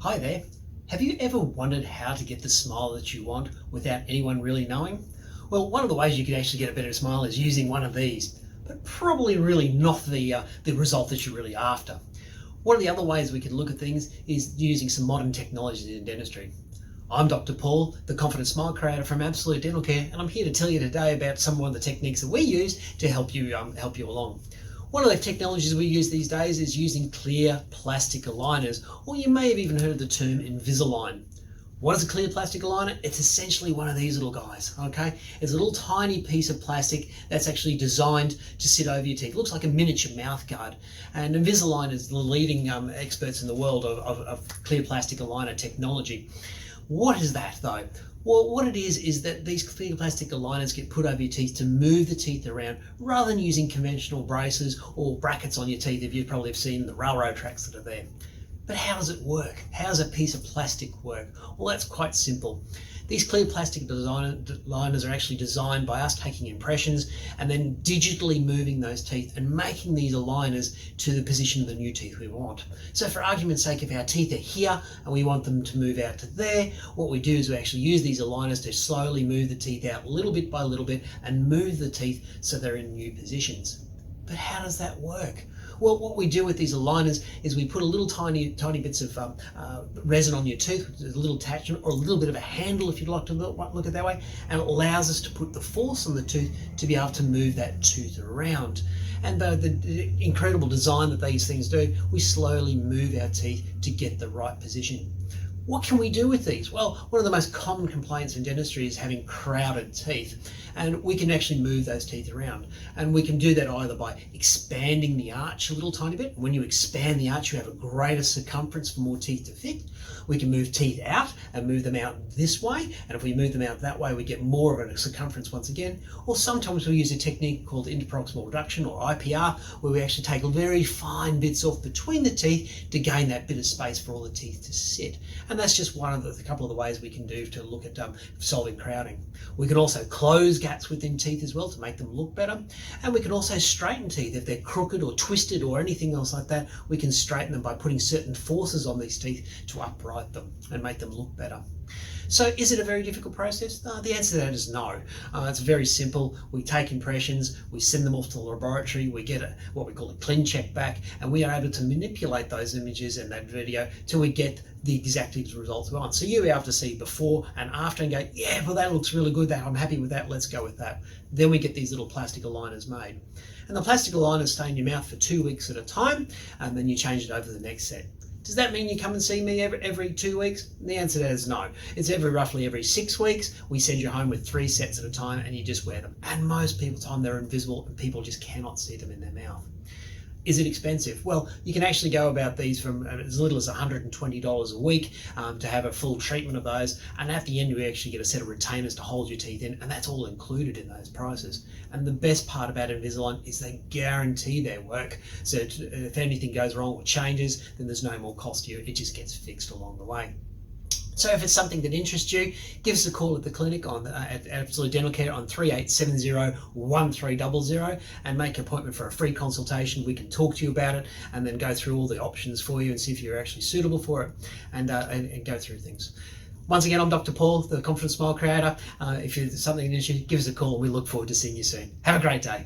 Hi there. Have you ever wondered how to get the smile that you want without anyone really knowing? Well, one of the ways you can actually get a better smile is using one of these, but probably really not the result that you're really after. One of the other ways we can look at things is using some modern technologies in dentistry. I'm Dr. Paul, the Confident Smile Creator from Absolute Dental Care, and I'm here to tell you today about some of the techniques that we use to help you along. One of the technologies we use these days is using clear plastic aligners, or you may have even heard of the term Invisalign. What is a clear plastic aligner? It's essentially one of these little guys, okay? It's a little tiny piece of plastic that's actually designed to sit over your teeth. It looks like a miniature mouth guard. And Invisalign is the leading experts in the world of clear plastic aligner technology. What is that though? Well, what it is that these clear plastic aligners get put over your teeth to move the teeth around rather than using conventional braces or brackets on your teeth, if you probably have seen the railroad tracks that are there. But how does it work? How does a piece of plastic work? Well, that's quite simple. These clear plastic aligners are actually designed by us taking impressions and then digitally moving those teeth and making these aligners to the position of the new teeth we want. So for argument's sake, if our teeth are here and we want them to move out to there, what we do is we actually use these aligners to slowly move the teeth out little bit by little bit and move the teeth so they're in new positions. But how does that work? Well, what we do with these aligners is we put a little tiny bits of resin on your tooth, a little attachment or a little bit of a handle, if you'd like to look at it that way, and it allows us to put the force on the tooth to be able to move that tooth around. And the incredible design that these things do, we slowly move our teeth to get the right position. What can we do with these? Well, one of the most common complaints in dentistry is having crowded teeth, and we can actually move those teeth around. And we can do that either by expanding the arch a little tiny bit. When you expand the arch, you have a greater circumference for more teeth to fit. We can move teeth out and move them out this way, and if we move them out that way, we get more of a circumference once again. Or sometimes we use a technique called interproximal reduction, or IPR, where we actually take very fine bits off between the teeth to gain that bit of space for all the teeth to sit. And that's just one of a couple of the ways we can do to look at solving crowding. We can also close gaps within teeth as well to make them look better. And we can also straighten teeth. If they're crooked or twisted or anything else like that, we can straighten them by putting certain forces on these teeth to upright them and make them look better. So is it a very difficult process? The answer to that is no. It's very simple. We take impressions, we send them off to the laboratory, we get what we call a clean check back, and we are able to manipulate those images and that video till we get the exact results we want. So you'll be able to see before and after and go, yeah, well, that looks really good, I'm happy with that, let's go with that. Then we get these little plastic aligners made. And the plastic aligners stay in your mouth for 2 weeks at a time, and then you change it over the next set. Does that mean you come and see me every 2 weeks? The answer to that is no. It's roughly every 6 weeks. We send you home with 3 sets at a time and you just wear them. And most people's time they're invisible and people just cannot see them in their mouth. Is it expensive? Well, you can actually go about these from as little as $120 a week to have a full treatment of those. And at the end, you actually get a set of retainers to hold your teeth in, and that's all included in those prices. And the best part about Invisalign is they guarantee their work. So if anything goes wrong or changes, then there's no more cost to you. It just gets fixed along the way. So if it's something that interests you, give us a call at the clinic at Absolute Dental Care on 3870-1300 and make an appointment for a free consultation. We can talk to you about it and then go through all the options for you and see if you're actually suitable for it and go through things. Once again, I'm Dr. Paul, the Confident Smile Creator. If there's something that interests you, give us a call and we look forward to seeing you soon. Have a great day.